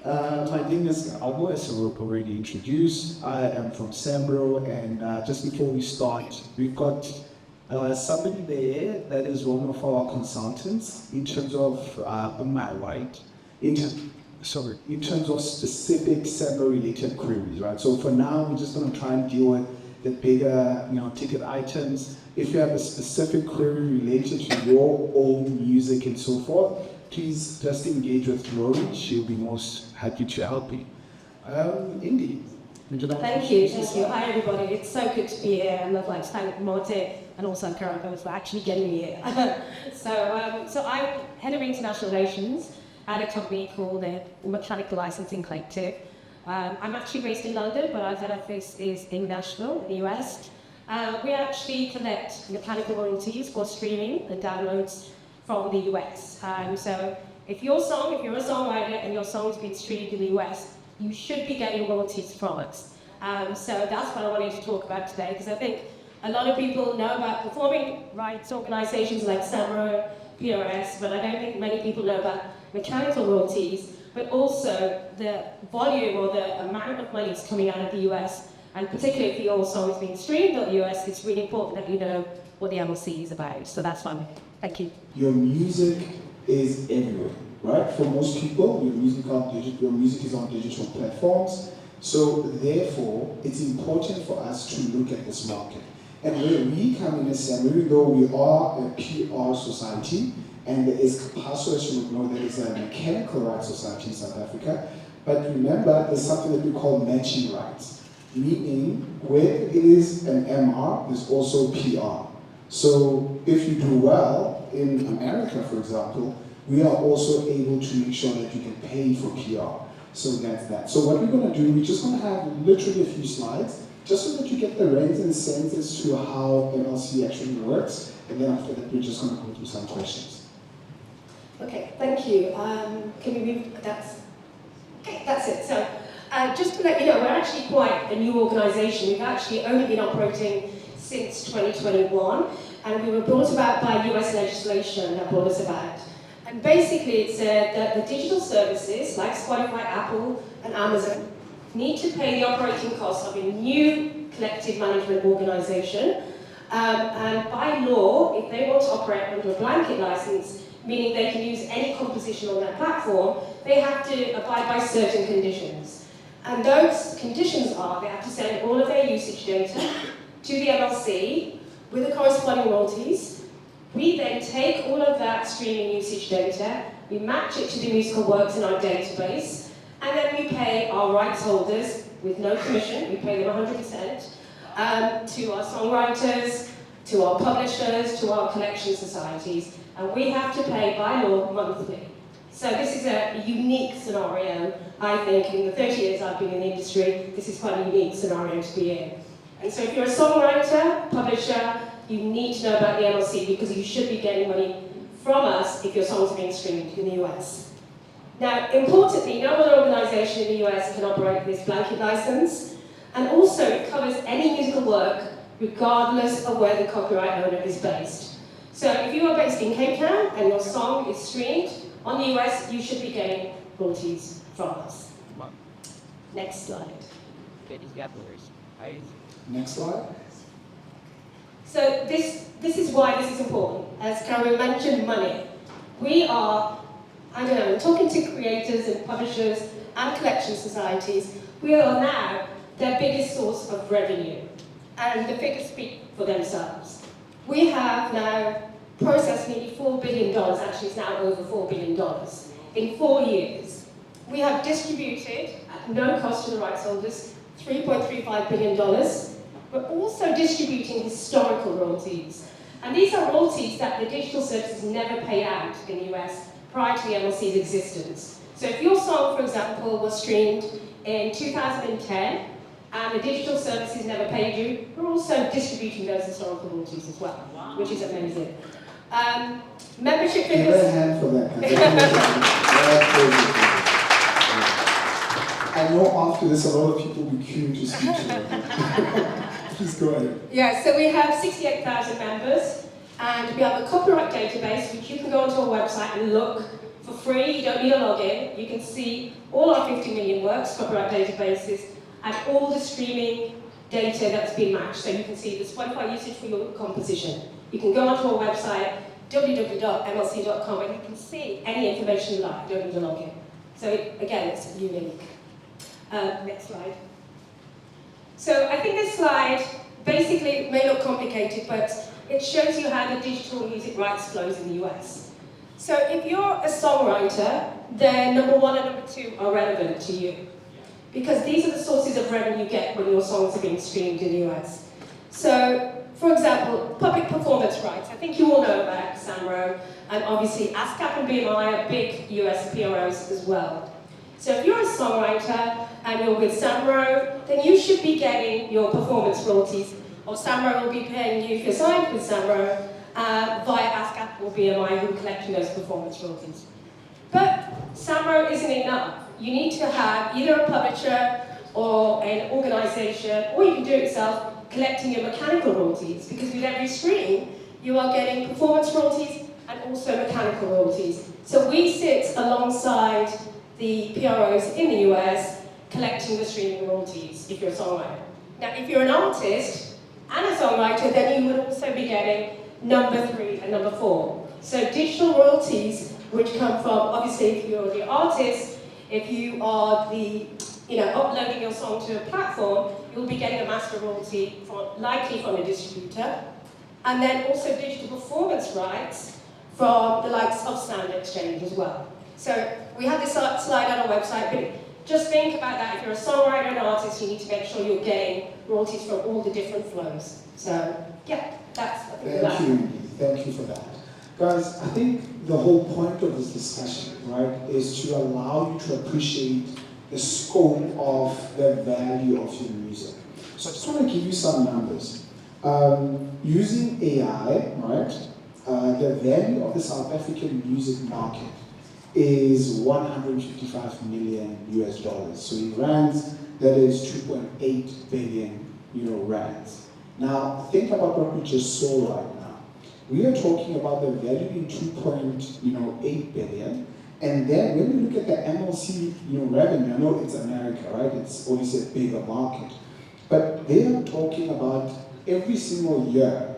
My name is Karabo, as Rope already introduced. I am from SAMRO, and just before we start, we've got somebody there that is one of our consultants in terms of, on my right, in terms of specific SAMRO-related queries, right? So for now, we're just going to try and deal with the bigger, ticket items. If you have a specific query related to your own music and so forth, please just engage with Rory. She'll be most happy to help you. Indi. Thank you. Hi everybody, it's so good to be here, and I'd like to thank Morte and also Karabo for actually getting me here. So I'm Head of International Relations at a company called the Mechanical Licensing Collective. I'm actually based in London, but our head office is in Nashville, in the US. We actually collect mechanical royalties for streaming and downloads from the US. So if you're a songwriter and your song's been streamed in the US, you should be getting royalties from us. So that's what I wanted to talk about today, because I think a lot of people know about performing rights organizations like SAMRO, PRS, but I don't think many people know about mechanical royalties, but also the volume or the amount of money that's coming out of the US, and particularly if your song is being streamed in the US, it's really important that you know what the MLC is about. So that's fun. Thank you. Your music is everywhere, right? For most people, your music is on digital platforms. So therefore, it's important for us to look at this market. And where we come in as SAMRO, even though we are a PR society, and there is CAPASO, as you would know, there is a mechanical rights society in South Africa. But remember, there's something that we call matching rights, meaning where there is an MR, there's also PR. So if you do well in America, for example, we are also able to make sure that you can pay for PR. So that's that. So what we're going to do, we're just going to have literally a few slides, just so that you get the range and sense as to how MLC actually works. And then after that, we're just going to go through some questions. Okay, thank you. Can we move? That's it. So just to let you know, we're actually quite a new organisation. We've actually only been operating since 2021, and we were brought about by US legislation that brought us about. And basically it said that the digital services, like Spotify, Apple, and Amazon, need to pay the operating costs of a new collective management organisation. And by law, if they want to operate under a blanket license, meaning they can use any composition on their platform, they have to abide by certain conditions. And those conditions are, they have to send all of their usage data to the MLC with the corresponding royalties. We then take all of that streaming usage data, we match it to the musical works in our database, and then we pay our rights holders with no commission, we pay them 100%, to our songwriters, to our publishers, to our collection societies, and we have to pay by law monthly. So this is a unique scenario, I think. In the 30 years I've been in the industry, this is quite a unique scenario to be in. And so if you're a songwriter, publisher, you need to know about the MLC, because you should be getting money from us if your songs are being streamed in the US. Now, importantly, no other organisation in the US can operate this blanket license, and also it covers any musical work regardless of where the copyright owner is based. So if you are based in Cape Town and your song is streamed on the US, you should be getting royalties from us. Next slide. Next slide. So this is why this is important. As Karabo mentioned, money. We are, talking to creators and publishers and collection societies, we are now their biggest source of revenue. And the figures speak for themselves. We have now processed nearly $4 billion, actually it's now over $4 billion, in 4 years. We have distributed, at no cost to the rights holders, $3.35 billion. We're also distributing historical royalties. And these are royalties that the digital services never paid out in the US prior to the MLC's existence. So if your song, for example, was streamed in 2010, and the digital services never paid you, we're also distributing those historical royalties as well, which is amazing. Membership figures. Give a hand for that. I know after this a lot of people will be queuing to speak to you. Please go ahead. Yeah, so we have 68,000 members, and we have a copyright database which you can go onto our website and look for free, you don't need a login. You can see all our 50 million works, copyright databases, and all the streaming data that's been matched. So you can see the Spotify usage for your composition. You can go onto our website, www.mlc.com, and you can see any information you like. You don't need a login. So again, it's unique. Next slide. So I think this slide basically may look complicated, but it shows you how the digital music rights flows in the US. So if you're a songwriter, then number 1 and number 2 are relevant to you, because these are the sources of revenue you get when your songs are being streamed in the US. So, for example, public performance rights. I think you all know about SAMRO, and obviously ASCAP and BMI are big US PROs as well. So if you're a songwriter and you're with SAMRO, then you should be getting your performance royalties, or SAMRO will be paying you if you're signed with SAMRO via ASCAP or BMI, who are collecting those performance royalties. But SAMRO isn't enough. You need to have either a publisher or an organization, or you can do it yourself, collecting your mechanical royalties, because with every stream, you are getting performance royalties and also mechanical royalties. So we sit alongside the PROs in the US collecting the streaming royalties if you're a songwriter. Now, if you're an artist and a songwriter, then you would also be getting number 3 and number 4. So digital royalties, which come from, obviously, if you're the artist, if you are the, uploading your song to a platform, you'll be getting a master royalty, likely from a distributor. And then also digital performance rights from the likes of Sound Exchange as well. So we have this slide on our website, but just think about that. If you're a songwriter and artist, you need to make sure you're getting royalties from all the different flows. So, yeah, that's I think Thank you, Indi. Thank you for that. Guys, I think the whole point of this discussion, right, is to allow you to appreciate the scope of the value of your music. So I just want to give you some numbers. Using AI, right, the value of the South African music market is 155 million US dollars. So in rands, that is 2.8 billion rands. Now, think about what we just saw right now. We are talking about the value in 2.8 billion. And then when you look at the MLC revenue, I know it's America, right? It's obviously a bigger market. But they are talking about every single year,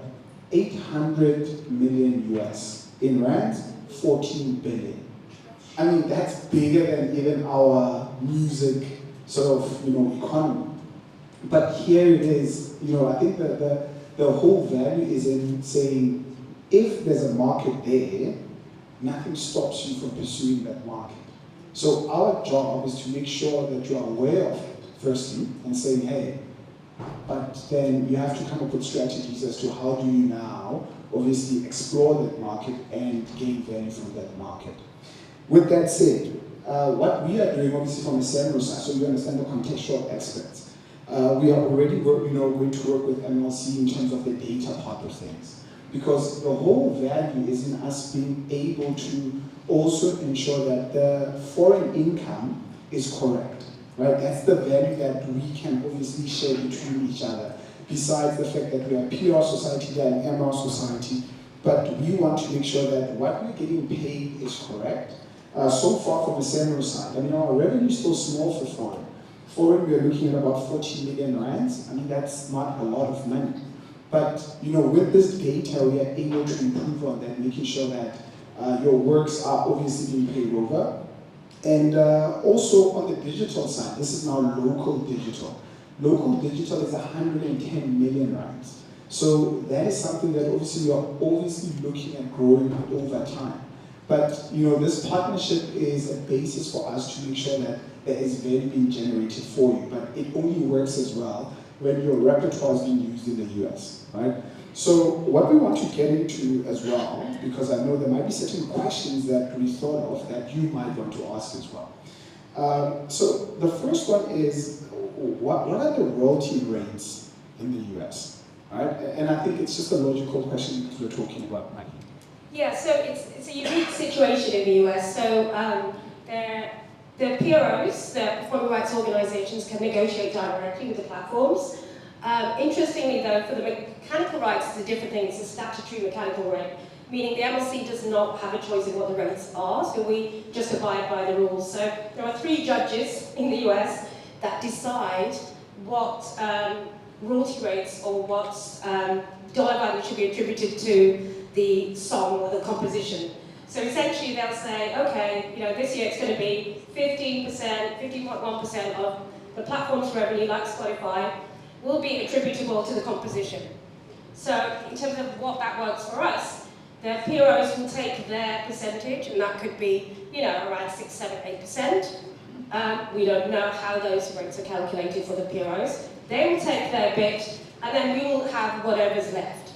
800 million US. In rands, 14 billion. I mean, that's bigger than even our music sort of, economy. But here it is, I think that the whole value is in saying, if there's a market there, nothing stops you from pursuing that market. So our job is to make sure that you are aware of it, firstly, and saying, hey, but then you have to come up with strategies as to how do you now obviously explore that market and gain value from that market. With that said, what we are doing, obviously from the SAMRO side, so you understand the contextual aspects, we are already going to work with MLC in terms of the data part of things. Because the whole value is in us being able to also ensure that the foreign income is correct, right? That's the value that we can obviously share between each other. Besides the fact that we are PR society, they are an MR society, but we want to make sure that what we're getting paid is correct. So far from the SAMRO side, I mean, our revenue is still small for foreign. Foreign, we are looking at about 40 million rands. I mean, that's not a lot of money. But, with this data, we are able to improve on that, making sure that your works are obviously being paid over. And also on the digital side, this is now local digital. Local digital is 110 million rands. So that is something that obviously we are obviously looking at growing over time. But this partnership is a basis for us to make sure that there is value being generated for you. But it only works as well when your repertoire is being used in the US, right? So what we want to get into as well, because I know there might be certain questions that we thought of that you might want to ask as well. So the first one is, what are the royalty rates in the US, right? And I think it's just a logical question because we're talking about money. Yeah, so it's a unique situation in the US. So the PROs, the performing rights organizations, can negotiate directly with the platforms. Interestingly though, for the mechanical rights, it's a different thing. It's a statutory mechanical rate. meaning the MLC does not have a choice in what the rates are, so we just abide by the rules. So there are 3 judges in the US that decide what royalty rates or what dollar value should be attributed to the song or the composition. So essentially they'll say, okay, this year it's going to be 15%, 15.1% of the platform's revenue, like Spotify, will be attributable to the composition. So in terms of what that works for us, the PROs will take their percentage, and that could be, around 6, 7, 8%. We don't know how those rates are calculated for the PROs. They will take their bit, and then we will have whatever's left.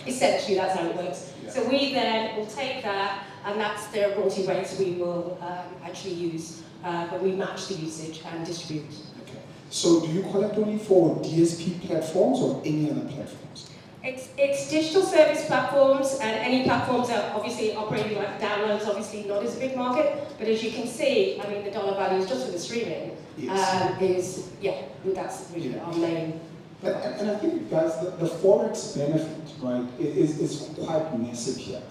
Essentially, that's how it works. Yeah. So we then will take that, and that's the royalty rates we will actually use when we match the usage and distribute. Okay. So do you collect only for DSP platforms or any other platforms? It's digital service platforms, and any platforms that obviously operating like downloads, obviously not as a big market, but as you can see, I mean, the dollar values just for the streaming that's really our main. And I think, guys, the Forex benefit, right, is quite massive here.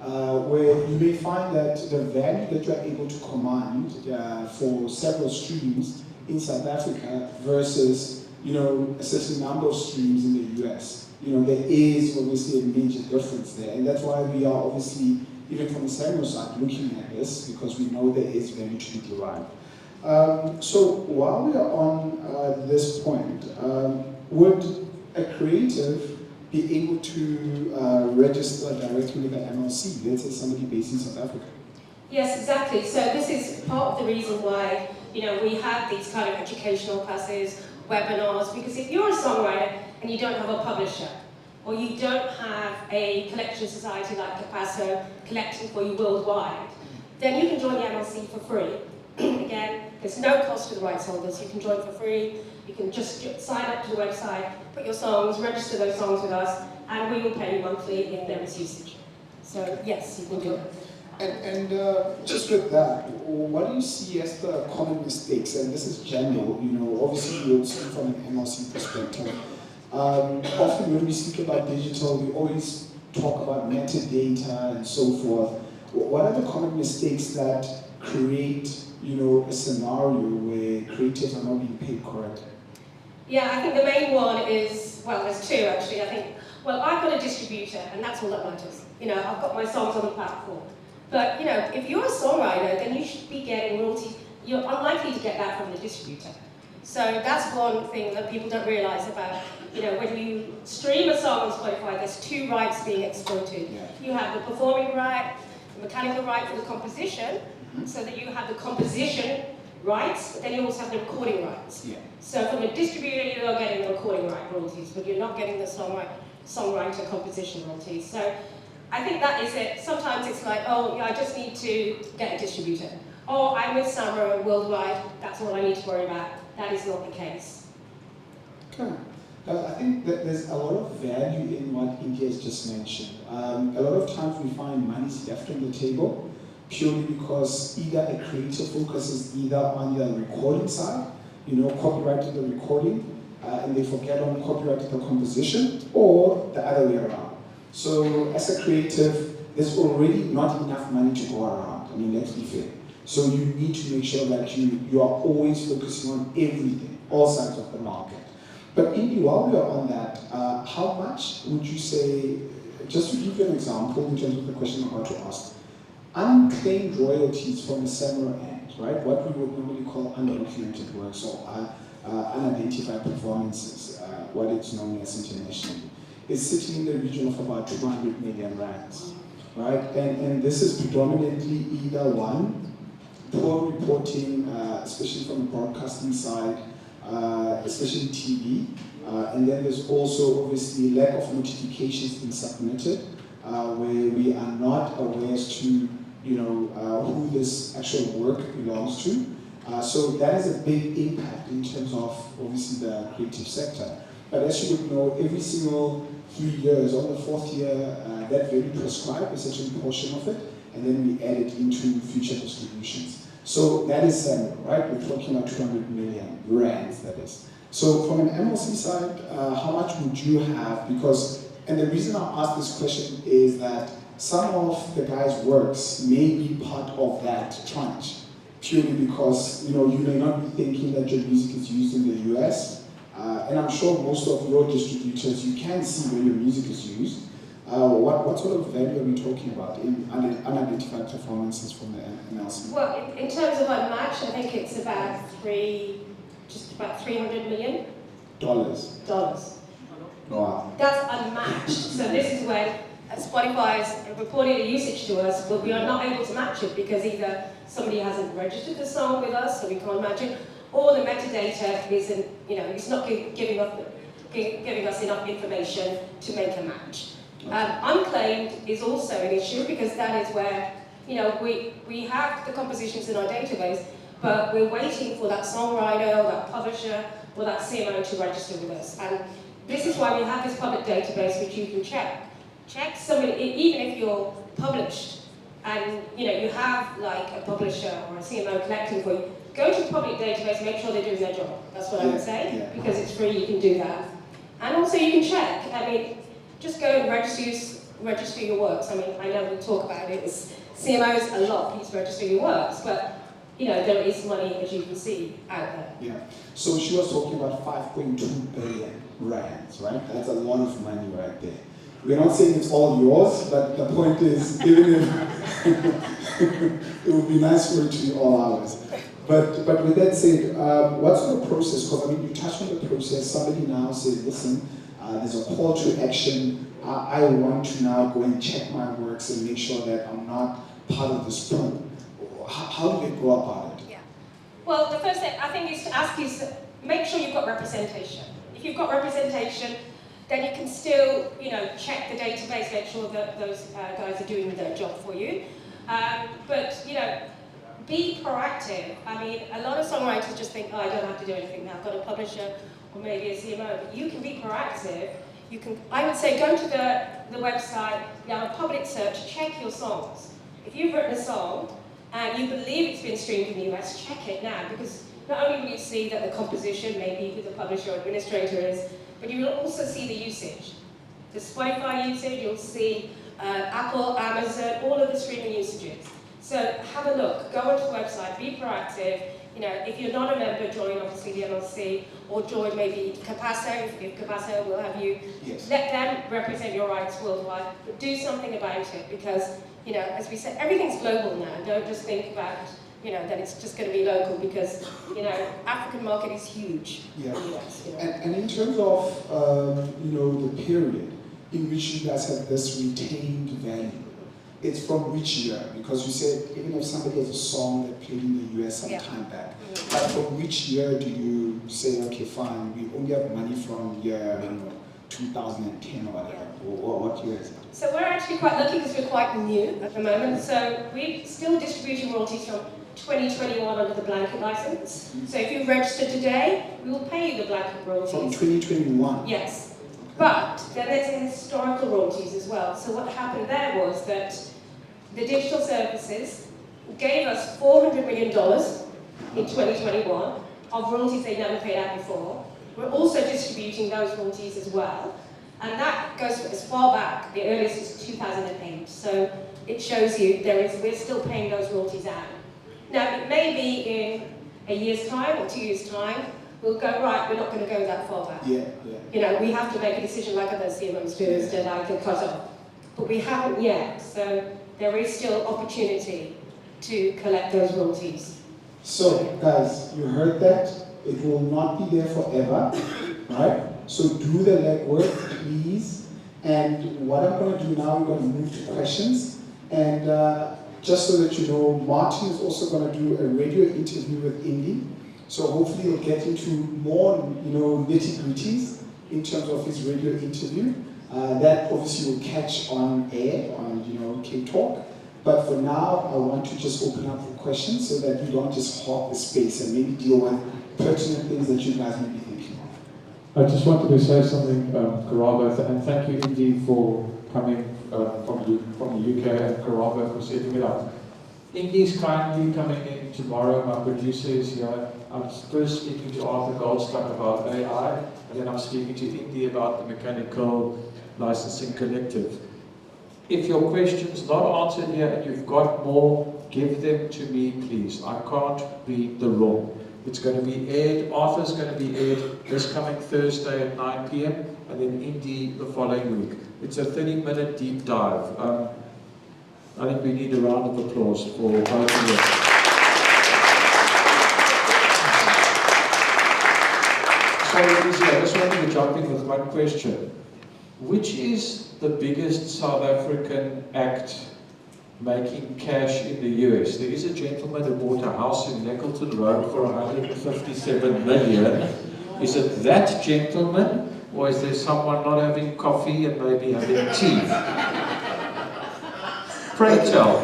Where you may find that the value that you're able to command for several streams in South Africa versus, a certain number of streams in the US. There is obviously a major difference there, and that's why we are obviously, even from the SAMRO side, looking at this, because we know there is value to be derived. So while we are on this point, would a creative be able to register directly with the MLC, let's say somebody based in South Africa? Yes, exactly. So this is part of the reason why, we have these kind of educational classes, webinars, because if you're a songwriter and you don't have a publisher, or you don't have a collection society like Capasso collecting for you worldwide, then you can join the MLC for free. Again, there's no cost to the rights holders. You can join for free. You can just sign up to the website, put your songs, register those songs with us, and we will pay you monthly if there is usage. So yes, you can do it. And just with that, what do you see as the common mistakes? And this is general, obviously you'll see from an MLC perspective. Often when we speak about digital, we always talk about metadata and so forth. What are the common mistakes that create, a scenario where creatives are not being paid correctly? Yeah, I think the main one is, well, there's 2 actually. I think, well, I've got a distributor, and that's all that matters. I've got my songs on the platform. But, if you're a songwriter, then you should be getting royalty. You're unlikely to get that from the distributor. So that's one thing that people don't realize about, when you stream a song on Spotify, there's 2 rights being exploited. Yeah. You have the performing right, the mechanical right for the composition, so that you have the composition rights, but then you also have the recording rights. Yeah. So from a distributor, you are getting the recording right royalties, but you're not getting the songwriter composition royalties. So I think that is it. Sometimes it's like, oh, yeah, I just need to get a distributor. Or I'm with SAMRO worldwide, that's all I need to worry about. That is not the case. Okay. I think that there's a lot of value in what Indi has just mentioned. A lot of times we find money's left on the table purely because either a creator focuses either on the recording side, copyrighting the recording, and they forget on copyrighting the composition, or the other way around. So as a creative, there's already not enough money to go around. I mean, let's be fair. So you need to make sure that you are always focusing on everything, all sides of the market. But Indi, while we are on that, how much would you say, just to give you an example in terms of the question I'm about to ask, unclaimed royalties from the SAMRO end, right? What we would normally call undocumented works or unidentified performances, what it's known as internationally, is sitting in the region of about 200 million rands, right? And this is predominantly either one, poor reporting, especially from the broadcasting side, especially TV, and then there's also obviously lack of notifications being submitted, where we are not aware as to who this actual work belongs to. So that is a big impact in terms of obviously the creative sector. But as you would know, every single 3 years, on the 4th year, that very prescribed is such a portion of it, and then we add it into future distributions. So that is SAMRO, right? We're talking about 200 million rands, that is. So from an MLC side, how much would you have? Because, and the reason I ask this question is that some of the guys' works may be part of that tranche, purely because you may not be thinking that your music is used in the US, and I'm sure most of your distributors, you can see where your music is used. What sort of value are we talking about in unidentified performances from the NLC? Well, in terms of unmatched, I think it's about $300 million. Dollars. Wow. That's unmatched. So this is when Spotify's reporting the usage to us, but we are not able to match it because either somebody hasn't registered the song with us, so we can't match it, or the metadata isn't, it's not giving us enough information to make a match. Unclaimed is also an issue because that is where, we have the compositions in our database, but we're waiting for that songwriter, or that publisher, or that CMO to register with us. And this is why we have this public database which you can check. Check somebody, even if you're published, and you have like a publisher or a CMO collecting for you, go to the public database, make sure they're doing their job. That's what I would say, because it's free, you can do that. And also you can check, just go and register your works. I know we talk about it, it's CMOs a lot, please register your works, but there is money, as you can see, out there. Yeah. So she was talking about 5.2 billion rands, right? That's a lot of money right there. We're not saying it's all yours, but the point is, even if it would be nice for it to be all ours. But with that said, what's the process? Because you touched on the process. Somebody now says, listen, there's a call to action. I want to now go and check my works and make sure that I'm not part of this pool. How do they go about it? Yeah. Well, the first thing I think is to ask is make sure you've got representation. If you've got representation, then you can still, check the database, make sure that those guys are doing their job for you. But be proactive. A lot of songwriters just think, I don't have to do anything now. I've got a publisher or maybe a CMO. But you can be proactive. I would say, go to the website, you have a public search, check your songs. If you've written a song and you believe it's been streamed in the US, check it now, because not only will you see that the composition, maybe who the publisher or administrator is, but you will also see the usage. The Spotify usage, you'll see Apple, Amazon, all of the streaming usages. So have a look, go onto the website, be proactive. If you're not a member, join obviously the NLC, or join maybe Capasso, if Capasso will have you. Yes. Let them represent your rights worldwide, but do something about it, because as we said, everything's global now. Don't just think about that it's just going to be local, because African market is huge. Yeah. In the US, and in terms of the period in which you guys have this retained value, it's from which year? Because you said even if somebody has a song that played in the US some time back, but from which year do you say, okay, fine, we only have money from year 2010 or whatever, or what year is it? So we're actually quite lucky because we're quite new at the moment. So we're still distributing royalties from 2021 under the blanket license. So if you register today, we will pay you the blanket royalties. From 2021? Yes. But then there's historical royalties as well. So what happened there was that the digital services gave us $400 million in 2021 of royalties they never paid out before. We're also distributing those royalties as well. And that goes as far back, the earliest is 2008. So it shows you we're still paying those royalties out. Now, it may be in a year's time or 2 years' time, we'll go, right, we're not going to go that far back. Yeah. We have to make a decision like other CMOs do, as I can cut off. But we haven't yet, so there is still opportunity to collect those royalties. So, guys, you heard that. It will not be there forever, right? So do the legwork, please. And what I'm going to do now, I'm going to move to questions. And just so that you know, Martin is also going to do a radio interview with Indi. So hopefully he'll get into more, nitty-gritties in terms of his radio interview. That obviously will catch on air on, K-Talk. But for now, I want to just open up for questions so that you don't just hog the space and maybe deal with pertinent things that you guys may be thinking of. I just wanted to say something, Karabo, and thank you, Indi, for coming from the UK, and Karabo for setting it up. Indi's kindly coming in tomorrow. My producer is here. I'm first speaking to Arthur Goldstock about AI, and then I'm speaking to Indi about the Mechanical Licensing Collective. If your question's not answered here and you've got more, give them to me, please. I can't read the room. It's going to be aired, Arthur's going to be aired this coming Thursday at 9 p.m. and then Indi the following week. It's a 30-minute deep dive. I think we need a round of applause for both of you. So, Lizzie, I just wanted to jump in with one question. Which is the biggest South African act making cash in the US? There is a gentleman who bought a house in Neckleton Road for 157 million. Is it that gentleman, or is there someone not having coffee and maybe having tea? Pray tell.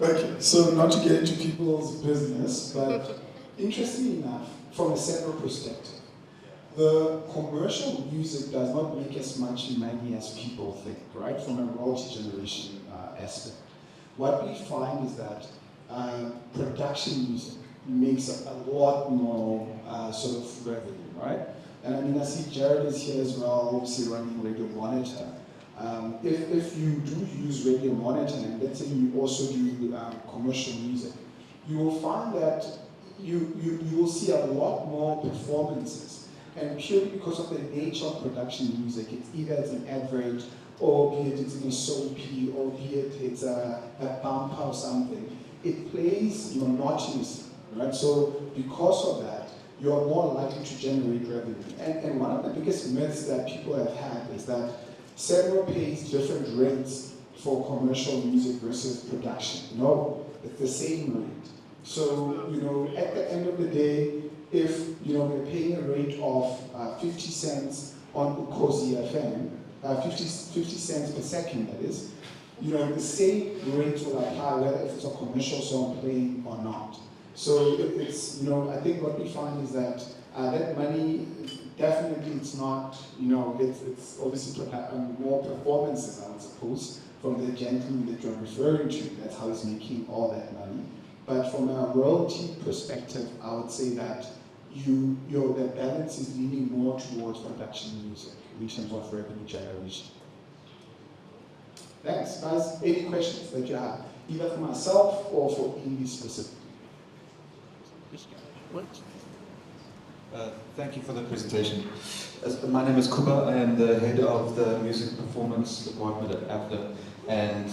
Okay, so not to get into people's business, but interestingly enough, from a SAMRO perspective, the commercial music does not make as much money as people think, right? From a royalty generation aspect. What we find is that production music makes a lot more sort of revenue, right? And I mean, I see Jared is here as well, obviously running Radio Monitor. If you do use Radio Monitor, and let's say you also do commercial music, you will find that you will see a lot more performances. And purely because of the nature of production music, it's either it's an advert, or be it it's in a soapy, or be it it's a bumper or something. It plays monotonously, right? So because of that, you are more likely to generate revenue. And one of the biggest myths that people have had is that SAMRO pays different rates for commercial music versus production. No, it's the same rate. So, at the end of the day, if, we're paying a rate of 50 cents on Ukozi FM, 50 cents per second, that is, the same rate will apply whether if it's a commercial song playing or not. So it's, I think what we find is that that money, definitely it's not, it's obviously more performances, I would suppose, from the gentleman that you're referring to. That's how he's making all that money. But from a royalty perspective, I would say that the balance is leaning more towards production music in terms of revenue generation. Thanks, guys. Any questions that you have, either for myself or for Indi specifically? Thank you for the presentation. My name is Kuba. I am the head of the music performance department at AFDA, and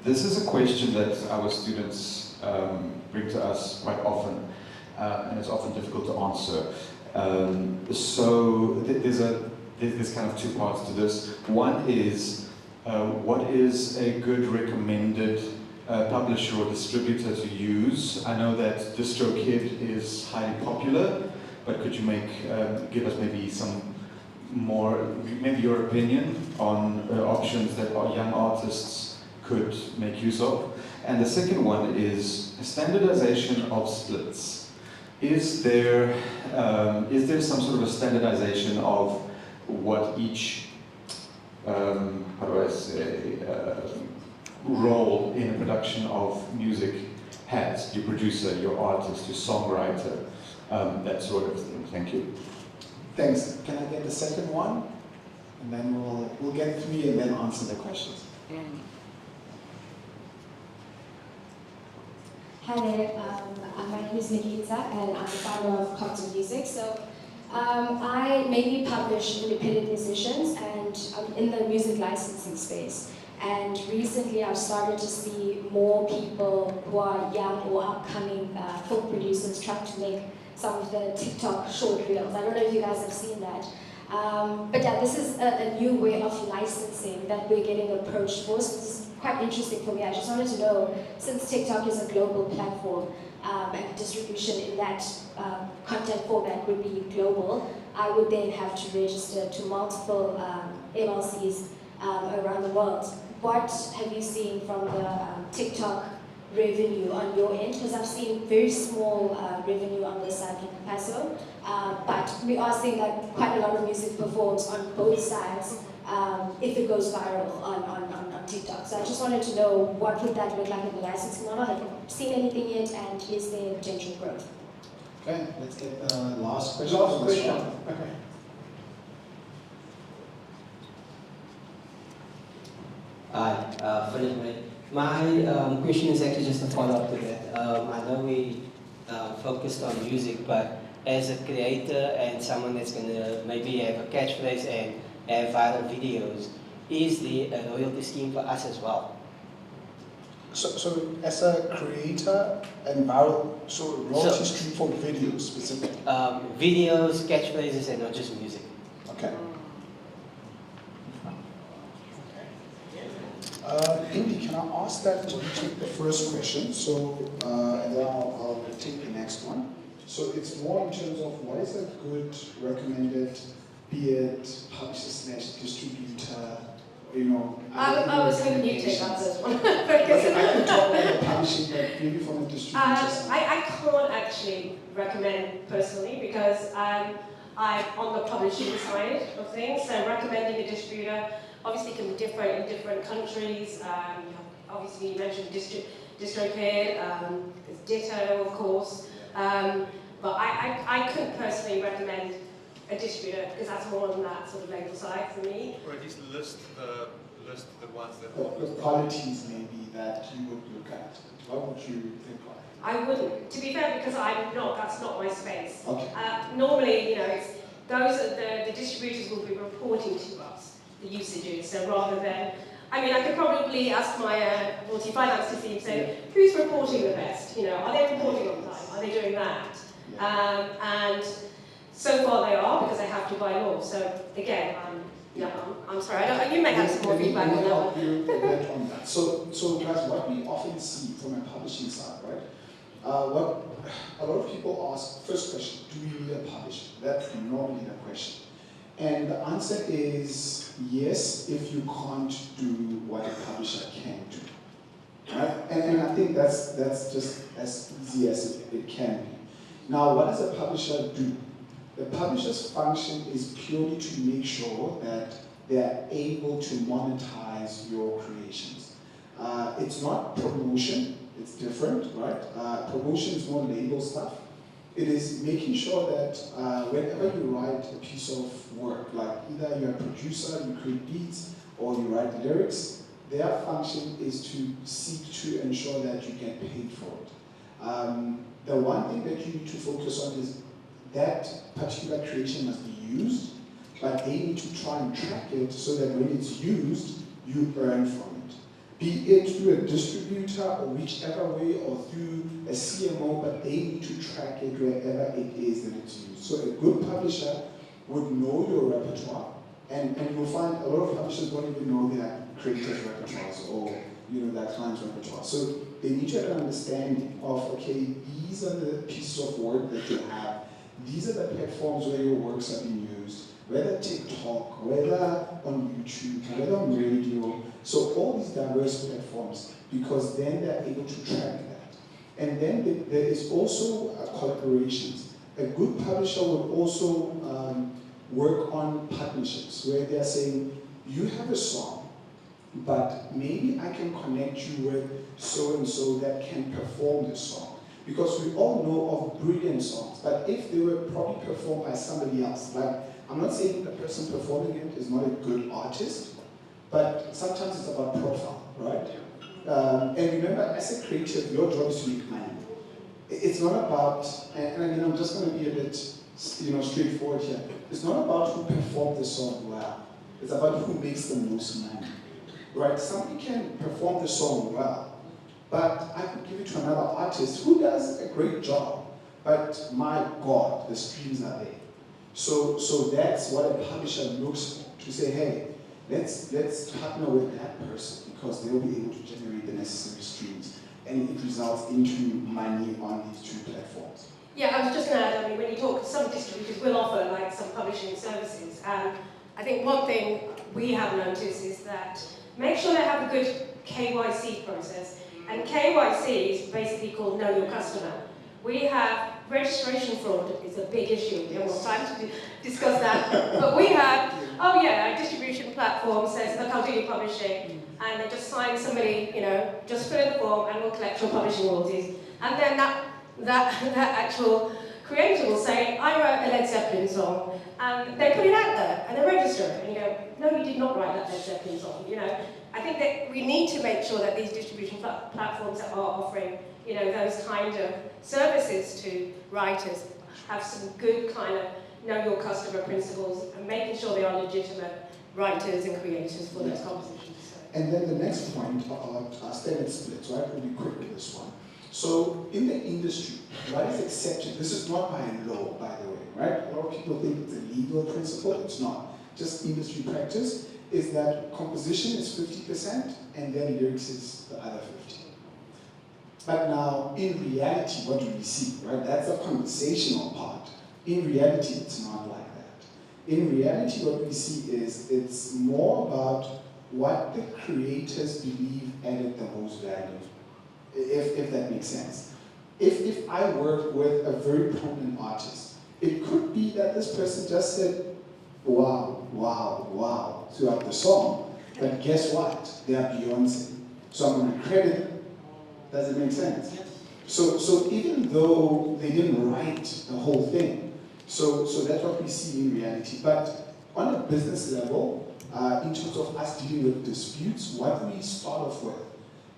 this is a question that our students bring to us quite often, and it's often difficult to answer. So there's kind of two parts to this. One is, what is a good recommended publisher or distributor to use? I know that DistroKid is highly popular, but could you give us maybe some more, maybe your opinion on options that our young artists could make use of? And the second one is standardization of splits. Is there some sort of a standardization of what each, how do I say, role in a production of music has? Your producer, your artist, your songwriter, that sort of thing. Thank you. Thanks. Can I get the second one? And then we'll get 3 and then answer the questions. Hi there, my name is Nikita and I'm the founder of Cocktail Music. So I mainly publish independent musicians and I'm in the music licensing space. And recently I've started to see more people who are young or upcoming film producers trying to make some of the TikTok short reels. I don't know if you guys have seen that. But yeah, this is a new way of licensing that we're getting approached for. So this is quite interesting for me. I just wanted to know, since TikTok is a global platform and distribution in that content format would be global, I would then have to register to multiple MLCs around the world. What have you seen from the TikTok revenue on your end? Because I've seen very small revenue on this side in Paso, but we are seeing that quite a lot of music performs on both sides if it goes viral on TikTok. So I just wanted to know what would that look like in the licensing model? Have you seen anything yet, and is there potential growth? Okay, let's get the last question. Last question. Okay. finished with. My question is actually just a follow-up to that. I know we focused on music, but as a creator and someone that's going to maybe have a catchphrase and have viral videos, is there a royalty scheme for us as well? So as a creator and viral, so royalty stream for videos specifically? Videos, catchphrases, and not just music. Okay. Indi, can I ask that you take the first question, so, and then I'll take the next one. So it's more in terms of what is a good recommended, be it publisher / distributor, you know. I was hoping you'd take that first one. Okay, I can talk about the publishing, but maybe from the distributor side. I can't actually recommend personally because I'm on the publishing side of things, so recommending a distributor obviously can be different in different countries. Obviously you mentioned DistroKid, there's Ditto of course, but I couldn't personally recommend a distributor because that's more on that sort of label side for me. Or at least list the ones that... The qualities maybe that you would look at. What would you think of? I wouldn't, to be fair, because that's not my space. Okay. Normally, you know, it's those are the distributors will be reporting to us the usages. So rather than, I mean, I could probably ask my multi-finance team and say, who's reporting the best? You know, are they reporting on time? Are they doing that? Yeah. And so far they are because they have to by law. So again, I'm sorry. You may have some more feedback on that help one. you a bit on that. So guys, what we often see from a publishing side, right? What a lot of people ask, first question, do we need a publisher? That's normally the question. And the answer is yes, if you can't do what a publisher can do. Right? And I think that's just as easy as it can be. Now, what does a publisher do? The publisher's function is purely to make sure that they're able to monetize your creations. It's not promotion, it's different, right? Promotion is more label stuff. It is making sure that whenever you write a piece of work, like either you're a producer, you create beats, or you write lyrics, their function is to seek to ensure that you get paid for it. The one thing that you need to focus on is that particular creation must be used, but they need to try and track it so that when it's used, you earn from it. Be it through a distributor or whichever way, or through a CMO, but they need to track it wherever it is that it's used. So a good publisher would know your repertoire, and you'll find a lot of publishers don't even know their creators' repertoires or their clients' repertoire. So they need to have an understanding of, okay, these are the pieces of work that you have. These are the platforms where your works are being used, whether TikTok, whether on YouTube, whether on radio. So all these diverse platforms, because then they're able to track that. And then there is also collaborations. A good publisher would also work on partnerships where they're saying, you have a song, but maybe I can connect you with so-and-so that can perform the song. Because we all know of brilliant songs, but if they were probably performed by somebody else, like, I'm not saying the person performing it is not a good artist, but sometimes it's about profile, right? And remember, as a creative, your job is to make money. It's not about, and I mean, I'm just going to be a bit, straightforward here. It's not about who performed the song well. It's about who makes the most money, right? Somebody can perform the song well, but I could give it to another artist who does a great job, but my God, the streams are there. So that's what a publisher looks for, to say, hey, let's partner with that person because they'll be able to generate the necessary streams, and it results into money on these two platforms. Yeah, I was just going to add, when you talk, some distributors will offer like some publishing services, and I think one thing we have noticed is that make sure they have a good KYC process, and KYC is basically called Know Your Customer. We have registration fraud is a big issue. We don't have time to discuss that, but we have, a distribution platform says, look, I'll do your publishing, and they just sign somebody, just fill in the form and we'll collect your publishing royalties. And then that actual creator will say, I wrote a Led Zeppelin song, and they put it out there, and they register it, and you go, no, you did not write that Led Zeppelin song, I think that we need to make sure that these distribution platforms that are offering, those kind of services to writers have some good kind of know your customer principles and making sure they are legitimate writers and creators for those compositions. So. And then the next point about standard splits, right? We'll be quick with this one. So in the industry, what is accepted, this is not by law, by the way, right? A lot of people think it's a legal principle, it's not. Just industry practice is that composition is 50% and then lyrics is the other 50. But now, in reality, what do we see, right? That's the conversational part. In reality, it's not like that. In reality, what we see is it's more about what the creators believe added the most value, if that makes sense. If I work with a very prominent artist, it could be that this person just said, wow, wow, wow, throughout the song. But guess what? They are Beyonce. So I'm going to credit them. Does it make sense? So even though they didn't write the whole thing, so that's what we see in reality. But on a business level, in terms of us dealing with disputes, what we start off with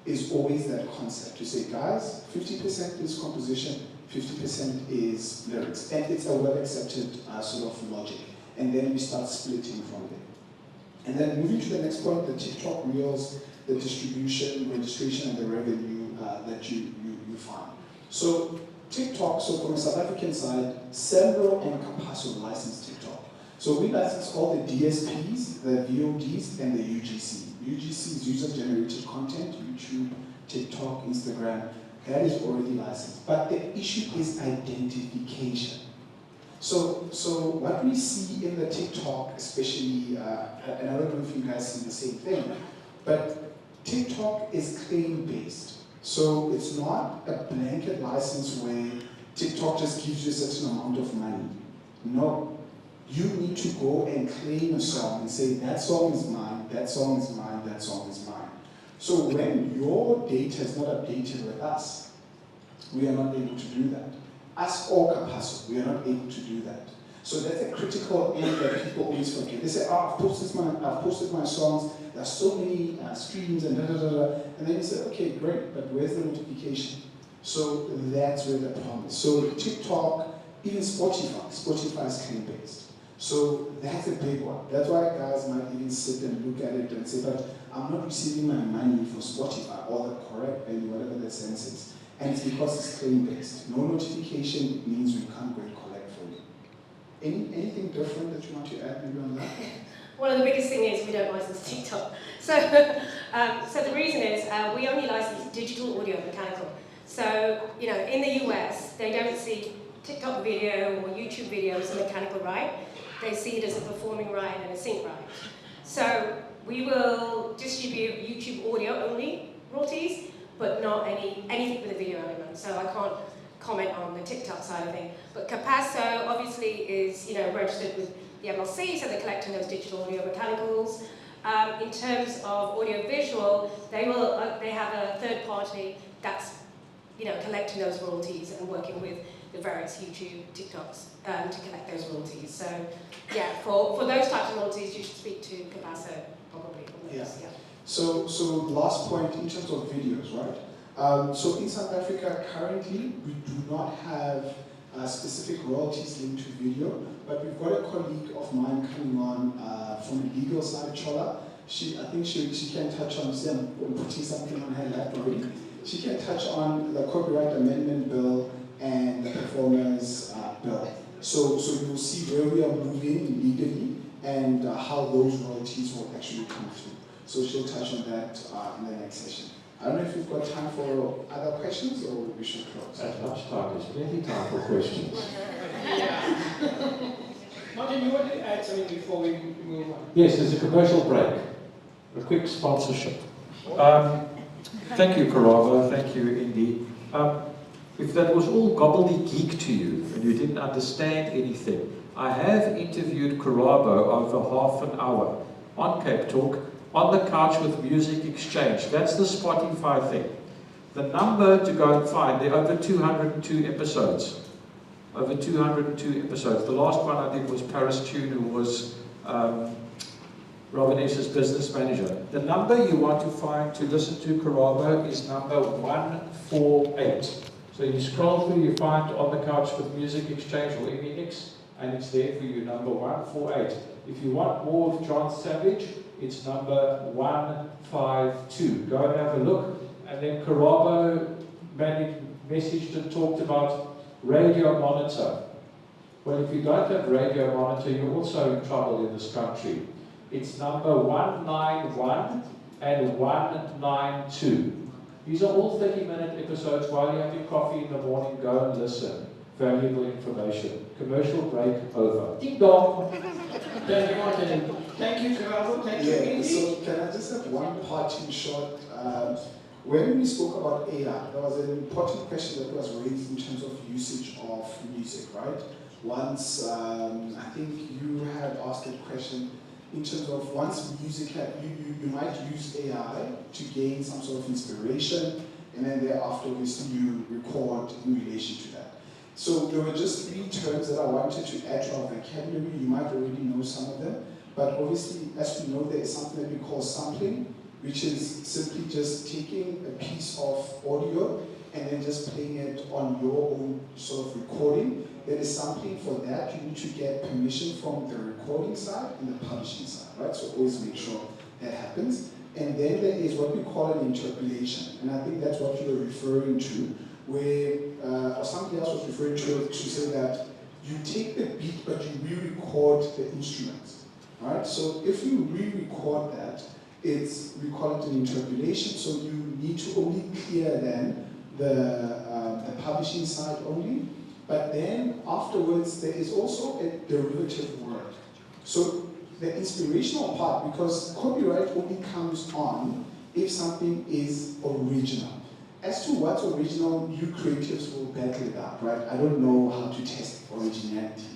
is always that concept to say, guys, 50% is composition, 50% is lyrics. And it's a well-accepted sort of logic. And then we start splitting from there. And then moving to the next point, the TikTok Reels, the distribution, registration, and the revenue that you find. So TikTok, so from a South African side, SAMRO and Karabo license TikTok. So we license all the DSPs, the VODs, and the UGC. UGC is user-generated content, YouTube, TikTok, Instagram. That is already licensed. But the issue is identification. So what we see in the TikTok, especially, and I don't know if you guys see the same thing, but TikTok is claim-based. So it's not a blanket license where TikTok just gives you a certain amount of money. No. You need to go and claim a song and say, that song is mine, that song is mine, that song is mine. So when your data is not updated with us, we are not able to do that. Us or Karabo, we are not able to do that. So that's a critical end that people always forget. They say, I've posted my songs, there's so many streams and and then you say, okay, great, but where's the notification? So that's where the problem is. So TikTok, even Spotify is claim-based. So that's a big one. That's why guys might even sit and look at it and say, but I'm not receiving my money for Spotify or the correct value, whatever the sense is. And it's because it's claim-based. No notification means we can't go and collect for you. Anything different that you want to add maybe on that? One of the biggest things is we don't license TikTok. So the reason is we only license digital audio mechanical. So, in the US, they don't see TikTok video or YouTube video as a mechanical right. They see it as a performing right and a sync right. So we will distribute YouTube audio only royalties, but not anything with a video element. So I can't comment on the TikTok side of things. But Karabo obviously is registered with the MLC, so they're collecting those digital audio mechanicals. In terms of audio visual, they have a third party that's collecting those royalties and working with the various YouTube TikToks to collect those royalties. So yeah, for those types of royalties, you should speak to Karabo probably. Yeah. So last point in terms of videos, right? So in South Africa currently, we do not have specific royalties linked to video, but we've got a colleague of mine coming on from the legal side, Chawla. I think she can touch on, I'm putting something on her lap already. She can touch on the copyright amendment bill and the performance bill. So you'll see where we are moving legally and how those royalties will actually come through. So she'll touch on that in the next session. I don't know if we've got time for other questions or we should close. At lunchtime, there's plenty time for questions. Martin, you want to add something before we move on? Yes, there's a commercial break. A quick sponsorship. Thank you, Karabo. Thank you, Indi. If that was all gobbledygook to you and you didn't understand anything, I have interviewed Karabo over half an hour on Cape Talk, on the couch with Music Exchange. That's the Spotify thing. The number to go and find, there are over 202 episodes. Over 202 episodes. The last one I did was Paris Tune, who was Robinet's business manager. The number you want to find to listen to Karabo is number 148. So you scroll through, you find On the Couch with Music Exchange or MEX, and it's there for you, number 148. If you want more of John Savage, it's number 152. Go and have a look. And then Karabo messaged and talked about radio monitor. Well, if you don't have radio monitor, you're also in trouble in this country. It's number 191 and 192. These are all 30-minute episodes while you're having coffee in the morning. Go and listen. Valuable information. Commercial break over. Ding dong. Thank you, Martin. Thank you, Karabo. Thank you, Yeah, Indi. so can I just have one parting shot? When we spoke about AI, there was an important question that was raised in terms of usage of music, right? Once, I think you had asked that question in terms of once music, you might use AI to gain some sort of inspiration, and then thereafter, obviously, you record in relation to that. So there were just 3 terms that I wanted to add to our vocabulary. You might already know some of them, but obviously, as we know, there is something that we call sampling, which is simply just taking a piece of audio and then just playing it on your own sort of recording. There is sampling for that. You need to get permission from the recording side and the publishing side, right? So always make sure that happens. And then there is what we call an interpolation, and I think that's what you were referring to, where, or somebody else was referring to say that you take the beat but you re-record the instruments, right? So if you re-record that, we call it an interpolation, so you need to only clear then the publishing side only, but then afterwards there is also a derivative work. So the inspirational part, because copyright only comes on if something is original. As to what's original, you creatives will battle it out, right? I don't know how to test originality.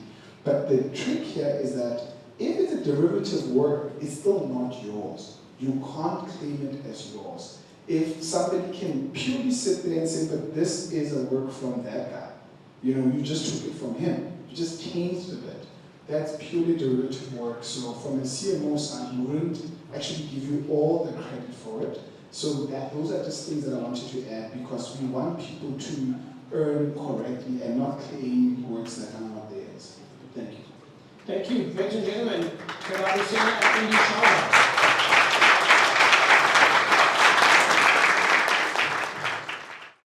But the trick here is that if it's a derivative work, it's still not yours. You can't claim it as yours. If somebody can purely sit there and say, but this is a work from that guy, you just took it from him, you just changed a bit. That's purely derivative work. So from a CMO side, we wouldn't actually give you all the credit for it. So those are just things that I wanted to add, because we want people to earn correctly and not claim works that are not theirs. Thank you. Thank you. Ladies and gentlemen, Karabo, Senna, and Indi, Chawla.